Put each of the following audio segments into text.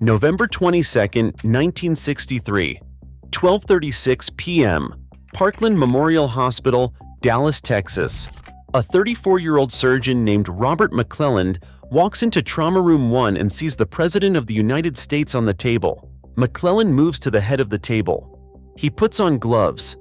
November 22, 1963, 12:36 p.m., Parkland Memorial Hospital, Dallas, Texas. A 34-year-old surgeon named Robert McClelland walks into Trauma Room 1 and sees the President of the United States on the table. McClelland moves to the head of the table. He puts on gloves,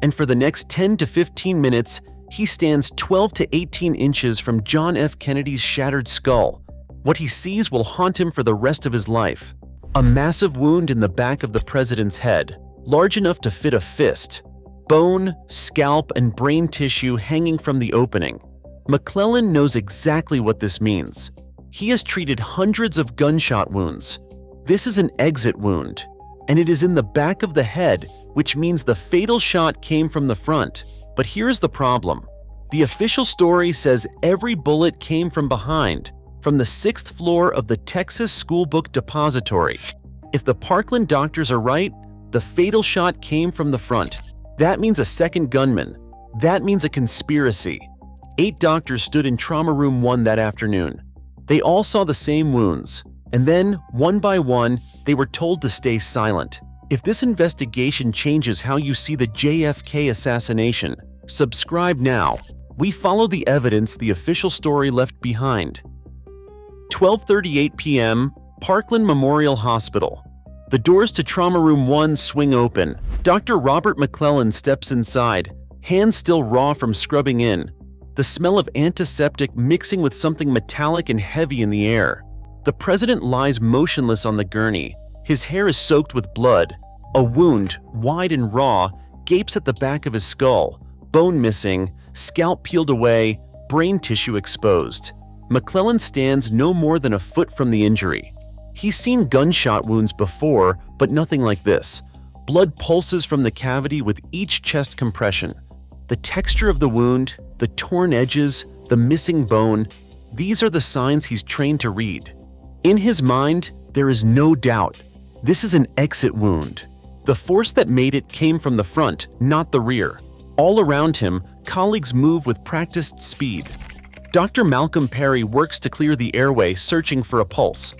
and for the next 10 to 15 minutes, he stands 12 to 18 inches from John F. Kennedy's shattered skull. What he sees will haunt him for the rest of his life. A massive wound in the back of the president's head, large enough to fit a fist. Bone, scalp, and brain tissue hanging from the opening. McClelland knows exactly what this means. He has treated hundreds of gunshot wounds. This is an exit wound, and it is in the back of the head, which means the fatal shot came from the front. But here's the problem. The official story says every bullet came from behind, from the 6th floor of the Texas School Book Depository. If the Parkland doctors are right, the fatal shot came from the front. That means a second gunman. That means a conspiracy. 8 doctors stood in Trauma Room 1 that afternoon. They all saw the same wounds, and then, one by one, they were told to stay silent. If this investigation changes how you see the JFK assassination, subscribe now. We follow the evidence the official story left behind. 12:38 p.m., Parkland Memorial Hospital. The doors to Trauma Room 1 swing open. Dr. Robert McClelland steps inside, hands still raw from scrubbing in. The smell of antiseptic mixing with something metallic and heavy in the air. The president lies motionless on the gurney. His hair is soaked with blood. A wound, wide and raw, gapes at the back of his skull. Bone missing, scalp peeled away, brain tissue exposed. McClelland stands no more than a foot from the injury. He's seen gunshot wounds before, but nothing like this. Blood pulses from the cavity with each chest compression. The texture of the wound, the torn edges, the missing bone, these are the signs he's trained to read. In his mind, there is no doubt. This is an exit wound. The force that made it came from the front, not the rear. All around him, colleagues move with practiced speed. Dr. Malcolm Perry works to clear the airway, searching for a pulse.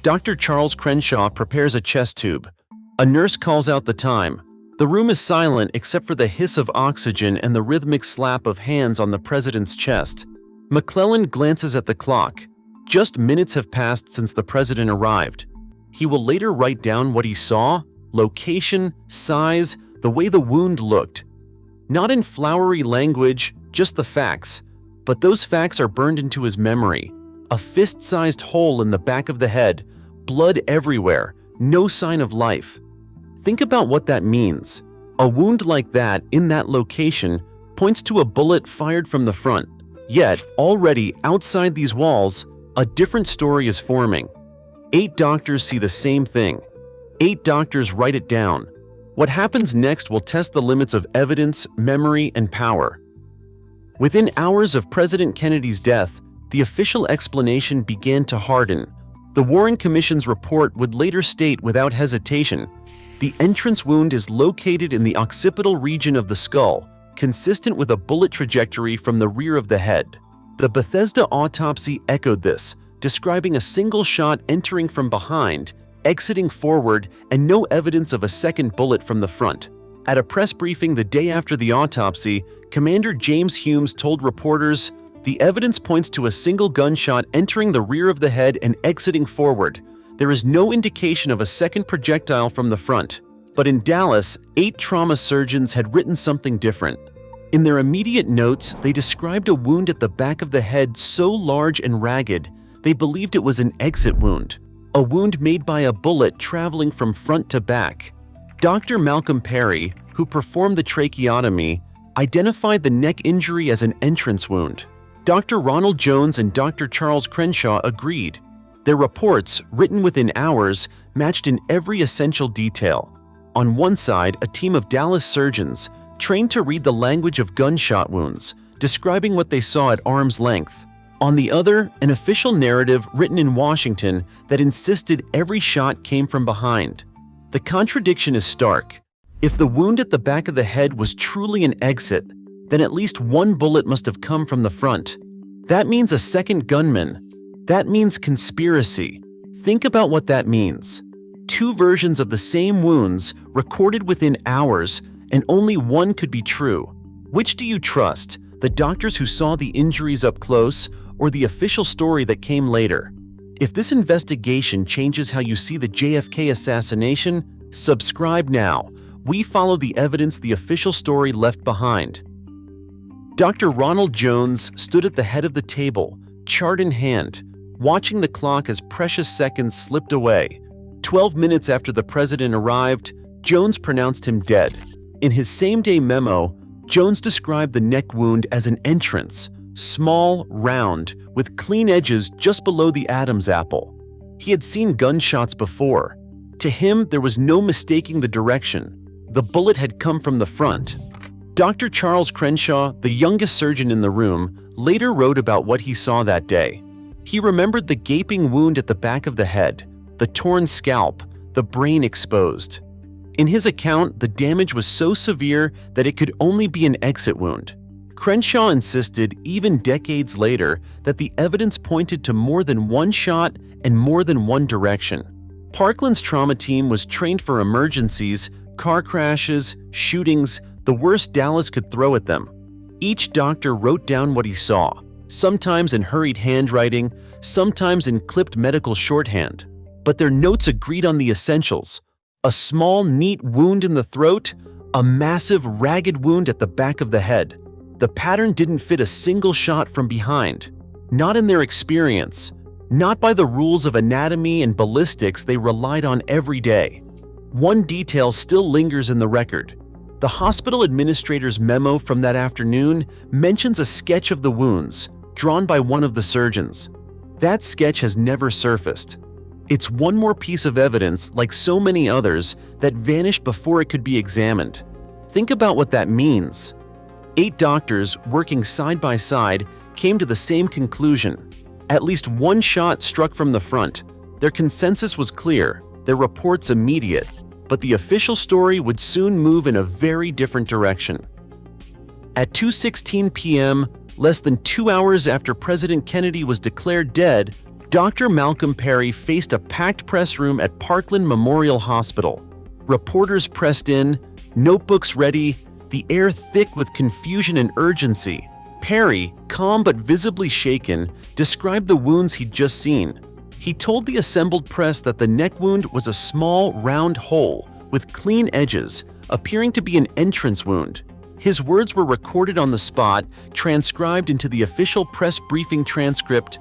Dr. Charles Crenshaw prepares a chest tube. A nurse calls out the time. The room is silent except for the hiss of oxygen and the rhythmic slap of hands on the president's chest. McClelland glances at the clock. Just minutes have passed since the president arrived. He will later write down what he saw, location, size, the way the wound looked. Not in flowery language, just the facts. But those facts are burned into his memory. A fist-sized hole in the back of the head, blood everywhere, no sign of life. Think about what that means. A wound like that in that location points to a bullet fired from the front. Yet, already outside these walls, a different story is forming. 8 doctors see the same thing. 8 doctors write it down. What happens next will test the limits of evidence, memory, and power. Within hours of President Kennedy's death, the official explanation began to harden. The Warren Commission's report would later state without hesitation, the entrance wound is located in the occipital region of the skull, consistent with a bullet trajectory from the rear of the head. The Bethesda autopsy echoed this, describing a single shot entering from behind, exiting forward, and no evidence of a second bullet from the front. At a press briefing the day after the autopsy, Commander James Humes told reporters, "The evidence points to a single gunshot entering the rear of the head and exiting forward. There is no indication of a second projectile from the front." But in Dallas, 8 trauma surgeons had written something different. In their immediate notes, they described a wound at the back of the head so large and ragged, they believed it was an exit wound. A wound made by a bullet traveling from front to back. Dr. Malcolm Perry, who performed the tracheotomy, identified the neck injury as an entrance wound. Dr. Ronald Jones and Dr. Charles Crenshaw agreed. Their reports, written within hours, matched in every essential detail. On one side, a team of Dallas surgeons, trained to read the language of gunshot wounds, describing what they saw at arm's length. On the other, an official narrative written in Washington that insisted every shot came from behind. The contradiction is stark. If the wound at the back of the head was truly an exit, then at least one bullet must have come from the front. That means a second gunman. That means conspiracy. Think about what that means. Two versions of the same wounds recorded within hours, and only one could be true. Which do you trust, the doctors who saw the injuries up close, or the official story that came later? If this investigation changes how you see the JFK assassination, subscribe now. We follow the evidence the official story left behind. Dr. Ronald Jones stood at the head of the table, chart in hand, watching the clock as precious seconds slipped away. 12 minutes after the president arrived, Jones pronounced him dead. In his same-day memo, Jones described the neck wound as an entrance, small, round, with clean edges just below the Adam's apple. He had seen gunshots before. To him, there was no mistaking the direction. The bullet had come from the front. Dr. Charles Crenshaw, the youngest surgeon in the room, later wrote about what he saw that day. He remembered the gaping wound at the back of the head, the torn scalp, the brain exposed. In his account, the damage was so severe that it could only be an exit wound. Crenshaw insisted, even decades later, that the evidence pointed to more than one shot and more than one direction. Parkland's trauma team was trained for emergencies, car crashes, shootings, the worst Dallas could throw at them. Each doctor wrote down what he saw, sometimes in hurried handwriting, sometimes in clipped medical shorthand. But their notes agreed on the essentials: a small, neat wound in the throat, a massive, ragged wound at the back of the head. The pattern didn't fit a single shot from behind. Not in their experience. Not by the rules of anatomy and ballistics they relied on every day. One detail still lingers in the record. The hospital administrator's memo from that afternoon mentions a sketch of the wounds, drawn by one of the surgeons. That sketch has never surfaced. It's one more piece of evidence, like so many others, that vanished before it could be examined. Think about what that means. 8 doctors, working side by side, came to the same conclusion. At least one shot struck from the front. Their consensus was clear, their reports immediate, but the official story would soon move in a very different direction. At 2:16 p.m., less than 2 hours after President Kennedy was declared dead, Dr. Malcolm Perry faced a packed press room at Parkland Memorial Hospital. Reporters pressed in, notebooks ready, the air thick with confusion and urgency. Perry, calm but visibly shaken, described the wounds he'd just seen. He told the assembled press that the neck wound was a small, round hole with clean edges, appearing to be an entrance wound. His words were recorded on the spot, transcribed into the official press briefing transcript.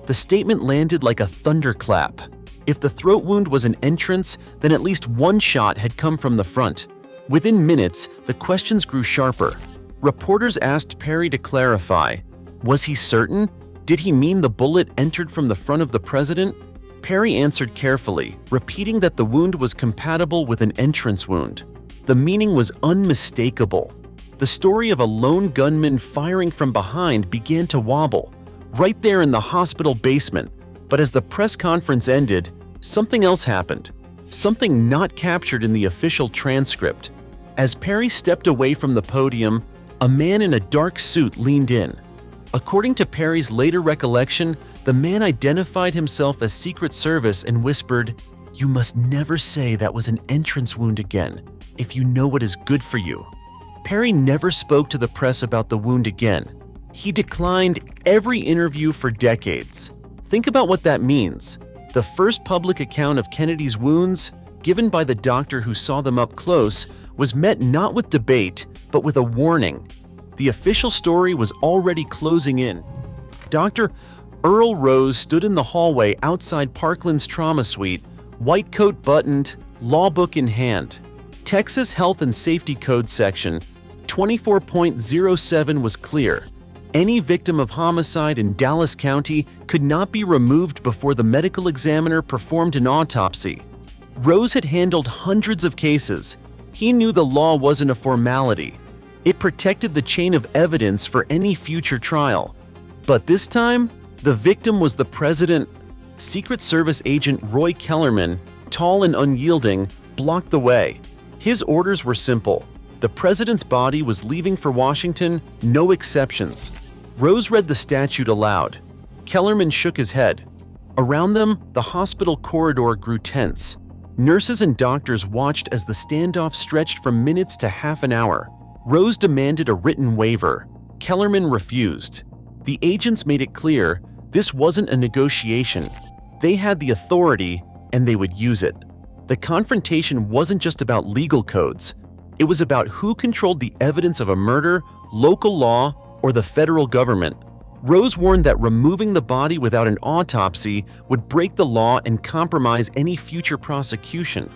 The statement landed like a thunderclap. If the throat wound was an entrance, then at least one shot had come from the front. Within minutes, the questions grew sharper. Reporters asked Perry to clarify. Was he certain? Did he mean the bullet entered from the front of the president? Perry answered carefully, repeating that the wound was compatible with an entrance wound. The meaning was unmistakable. The story of a lone gunman firing from behind began to wobble, right there in the hospital basement. But as the press conference ended, something else happened. Something not captured in the official transcript. As Perry stepped away from the podium, a man in a dark suit leaned in. According to Perry's later recollection, the man identified himself as Secret Service and whispered, "You must never say that was an entrance wound again, if you know what is good for you." Perry never spoke to the press about the wound again. He declined every interview for decades. Think about what that means. The first public account of Kennedy's wounds, given by the doctor who saw them up close, was met not with debate, but with a warning. The official story was already closing in. Dr. Earl Rose stood in the hallway outside Parkland's trauma suite, white coat buttoned, law book in hand. Texas Health and Safety Code section 24.07 was clear. Any victim of homicide in Dallas County could not be removed before the medical examiner performed an autopsy. Rose had handled hundreds of cases. He knew the law wasn't a formality. It protected the chain of evidence for any future trial. But this time, the victim was the president. Secret Service agent Roy Kellerman, tall and unyielding, blocked the way. His orders were simple. The president's body was leaving for Washington, no exceptions. Rose read the statute aloud. Kellerman shook his head. Around them, the hospital corridor grew tense. Nurses and doctors watched as the standoff stretched from minutes to half an hour. Rose demanded a written waiver. Kellerman refused. The agents made it clear this wasn't a negotiation. They had the authority, and they would use it. The confrontation wasn't just about legal codes. It was about who controlled the evidence of a murder, local law, or the federal government. Rose warned that removing the body without an autopsy would break the law and compromise any future prosecution.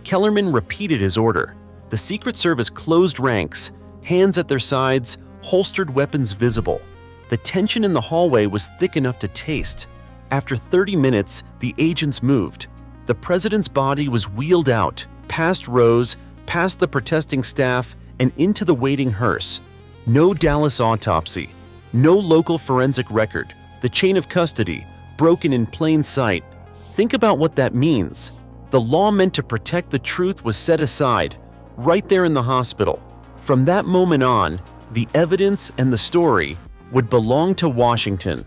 Kellerman repeated his order. The Secret Service closed ranks, hands at their sides, holstered weapons visible. The tension in the hallway was thick enough to taste. After 30 minutes, the agents moved. The president's body was wheeled out, past Rose, past the protesting staff, and into the waiting hearse. No Dallas autopsy. No local forensic record. The chain of custody, broken in plain sight. Think about what that means. The law meant to protect the truth was set aside, right there in the hospital. From that moment on, the evidence and the story would belong to Washington.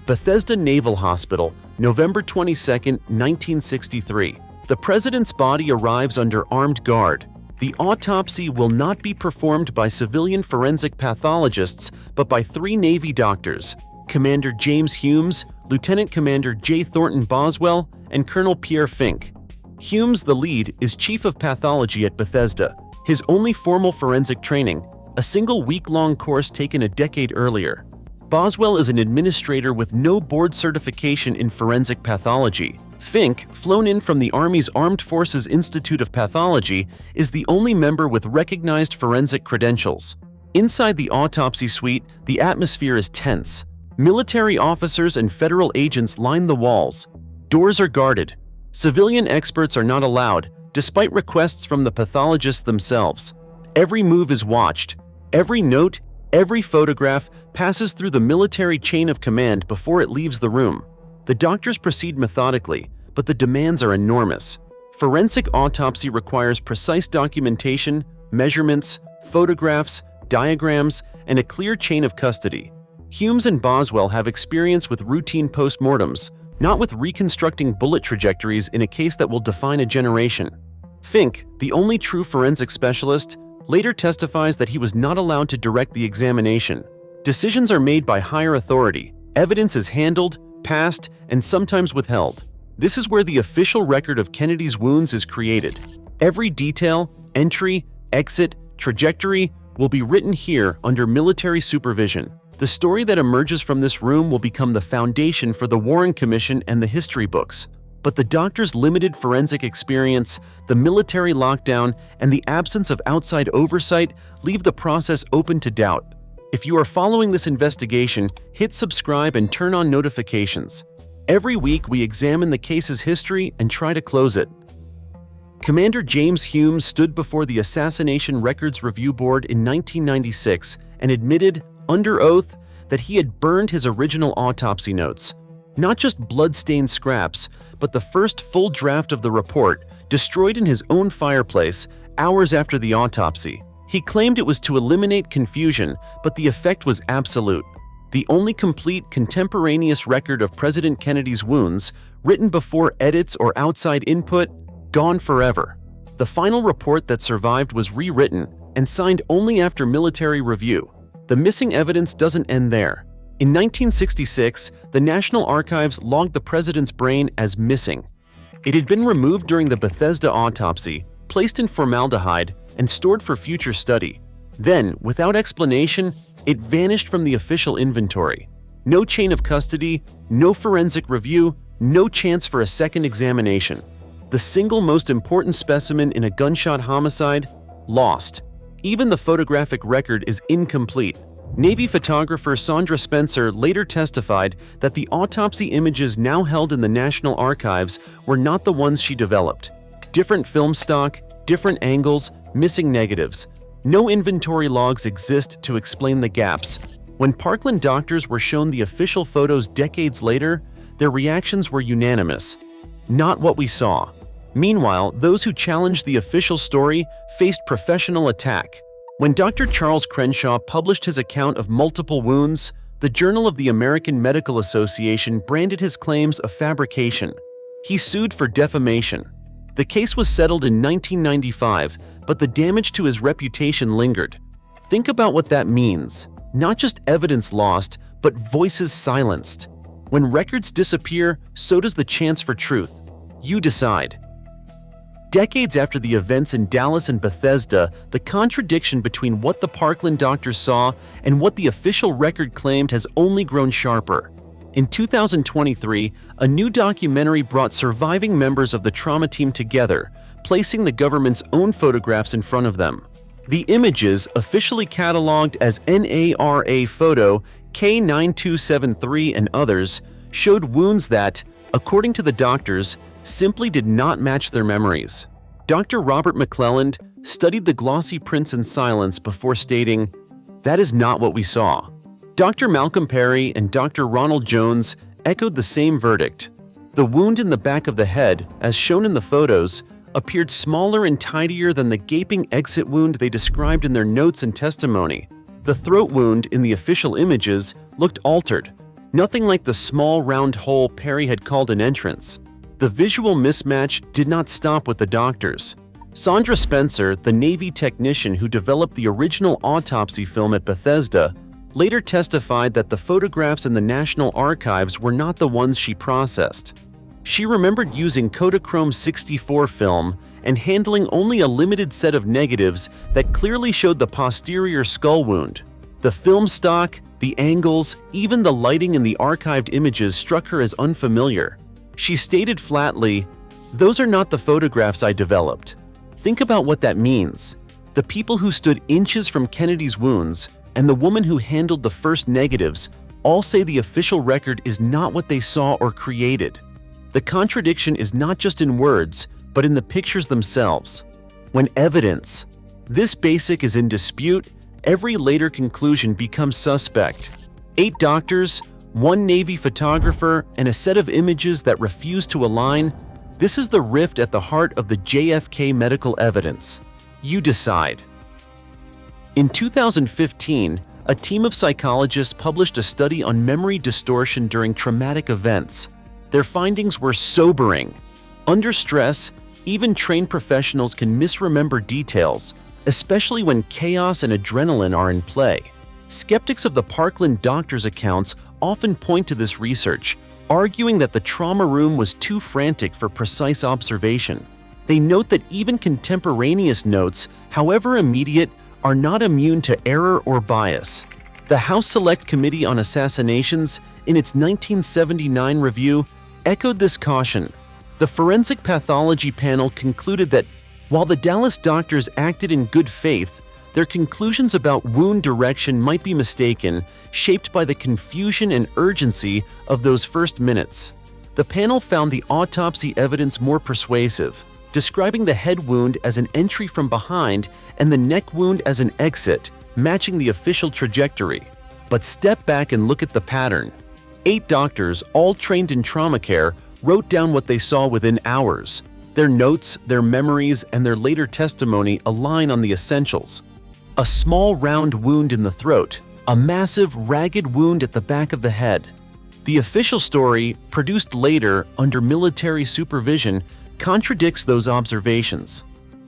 Bethesda Naval Hospital, November 22, 1963. The president's body arrives under armed guard. The autopsy will not be performed by civilian forensic pathologists, but by 3 Navy doctors: Commander James Humes, Lieutenant Commander J. Thornton Boswell, and Colonel Pierre Fink. Humes, the lead, is chief of pathology at Bethesda. His only formal forensic training, a single week-long course taken a decade earlier. Boswell is an administrator with no board certification in forensic pathology. Fink, flown in from the Army's Armed Forces Institute of Pathology, is the only member with recognized forensic credentials. Inside the autopsy suite, the atmosphere is tense. Military officers and federal agents line the walls. Doors are guarded. Civilian experts are not allowed, despite requests from the pathologists themselves. Every move is watched. Every note, every photograph passes through the military chain of command before it leaves the room. The doctors proceed methodically, but the demands are enormous. Forensic autopsy requires precise documentation, measurements, photographs, diagrams, and a clear chain of custody. Humes and Boswell have experience with routine postmortems, not with reconstructing bullet trajectories in a case that will define a generation. Fink, the only true forensic specialist, later testifies that he was not allowed to direct the examination. Decisions are made by higher authority. Evidence is handled, passed, and sometimes withheld. This is where the official record of Kennedy's wounds is created. Every detail, entry, exit, trajectory will be written here under military supervision. The story that emerges from this room will become the foundation for the Warren Commission and the history books. But the doctor's limited forensic experience, the military lockdown, and the absence of outside oversight leave the process open to doubt. If you are following this investigation, hit subscribe and turn on notifications. Every week, we examine the case's history and try to close it. Commander James Humes stood before the Assassination Records Review Board in 1996 and admitted, under oath, that he had burned his original autopsy notes. Not just blood-stained scraps, but the first full draft of the report, destroyed in his own fireplace hours after the autopsy. He claimed it was to eliminate confusion, but the effect was absolute. The only complete contemporaneous record of President Kennedy's wounds, written before edits or outside input, gone forever. The final report that survived was rewritten and signed only after military review. The missing evidence doesn't end there. In 1966, the National Archives logged the president's brain as missing. It had been removed during the Bethesda autopsy, placed in formaldehyde, and stored for future study. Then, without explanation, it vanished from the official inventory. No chain of custody, no forensic review, no chance for a second examination. The single most important specimen in a gunshot homicide, lost. Even the photographic record is incomplete. Navy photographer Sandra Spencer later testified that the autopsy images now held in the National Archives were not the ones she developed. Different film stock, different angles, missing negatives. No inventory logs exist to explain the gaps. When Parkland doctors were shown the official photos decades later, their reactions were unanimous. Not what we saw. Meanwhile, those who challenged the official story faced professional attack. When Dr. Charles Crenshaw published his account of multiple wounds, the Journal of the American Medical Association branded his claims a fabrication. He sued for defamation. The case was settled in 1995, but the damage to his reputation lingered. Think about what that means. Not just evidence lost, but voices silenced. When records disappear, so does the chance for truth. You decide. Decades after the events in Dallas and Bethesda, the contradiction between what the Parkland doctors saw and what the official record claimed has only grown sharper. In 2023, a new documentary brought surviving members of the trauma team together, placing the government's own photographs in front of them. The images, officially cataloged as NARA photo K9273 and others, showed wounds that, according to the doctors, simply did not match their memories. Dr. Robert McClelland studied the glossy prints in silence before stating, "That is not what we saw." Dr. Malcolm Perry and Dr. Ronald Jones echoed the same verdict. The wound in the back of the head, as shown in the photos, appeared smaller and tidier than the gaping exit wound they described in their notes and testimony. The throat wound in the official images looked altered, nothing like the small round hole Perry had called an entrance. The visual mismatch did not stop with the doctors. Sandra Spencer, the Navy technician who developed the original autopsy film at Bethesda, later testified that the photographs in the National Archives were not the ones she processed. She remembered using Kodachrome 64 film and handling only a limited set of negatives that clearly showed the posterior skull wound. The film stock, the angles, even the lighting in the archived images struck her as unfamiliar. She stated flatly, "Those are not the photographs I developed." Think about what that means. The people who stood inches from Kennedy's wounds and the woman who handled the first negatives all say the official record is not what they saw or created. The contradiction is not just in words, but in the pictures themselves. When evidence, this basic, is in dispute, every later conclusion becomes suspect. 8 doctors, 1 Navy photographer, and a set of images that refuse to align. This is the rift at the heart of the JFK medical evidence. You decide. In 2015, a team of psychologists published a study on memory distortion during traumatic events. Their findings were sobering. Under stress, even trained professionals can misremember details, especially when chaos and adrenaline are in play. Skeptics of the Parkland doctors' accounts often point to this research, arguing that the trauma room was too frantic for precise observation. They note that even contemporaneous notes, however immediate, are not immune to error or bias. The House Select Committee on Assassinations, in its 1979 review, echoed this caution. The forensic pathology panel concluded that, while the Dallas doctors acted in good faith, their conclusions about wound direction might be mistaken, shaped by the confusion and urgency of those first minutes. The panel found the autopsy evidence more persuasive, describing the head wound as an entry from behind and the neck wound as an exit, matching the official trajectory. But step back and look at the pattern. 8 doctors, all trained in trauma care, wrote down what they saw within hours. Their notes, their memories, and their later testimony align on the essentials. A small round wound in the throat, a massive ragged wound at the back of the head. The official story, produced later under military supervision, contradicts those observations.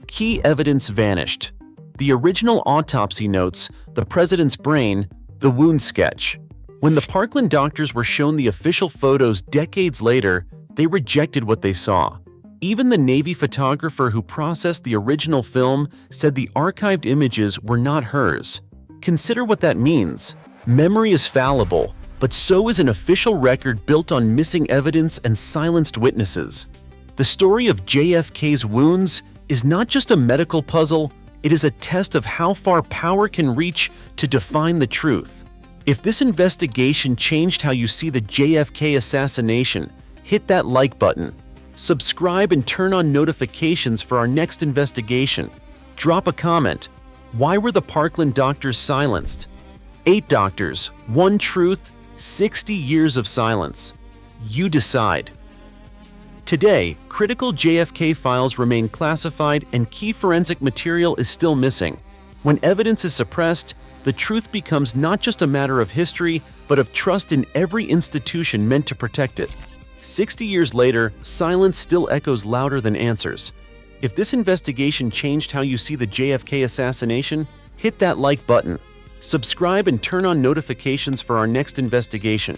Key evidence vanished. The original autopsy notes, the president's brain, the wound sketch. When the Parkland doctors were shown the official photos decades later, they rejected what they saw. Even the Navy photographer who processed the original film said the archived images were not hers. Consider what that means. Memory is fallible, but so is an official record built on missing evidence and silenced witnesses. The story of JFK's wounds is not just a medical puzzle, it is a test of how far power can reach to define the truth. If this investigation changed how you see the JFK assassination, hit that like button. Subscribe and turn on notifications for our next investigation. Drop a comment. Why were the Parkland doctors silenced? 8 doctors, 1 truth, 60 years of silence. You decide. Today, critical JFK files remain classified and key forensic material is still missing. When evidence is suppressed, the truth becomes not just a matter of history, but of trust in every institution meant to protect it. 60 years later, silence still echoes louder than answers. If this investigation changed how you see the JFK assassination, hit that like button. Subscribe and turn on notifications for our next investigation.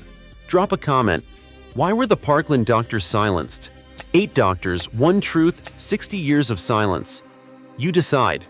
Drop a comment. Why were the Parkland doctors silenced? 8 doctors, 1 truth, 60 years of silence. You decide.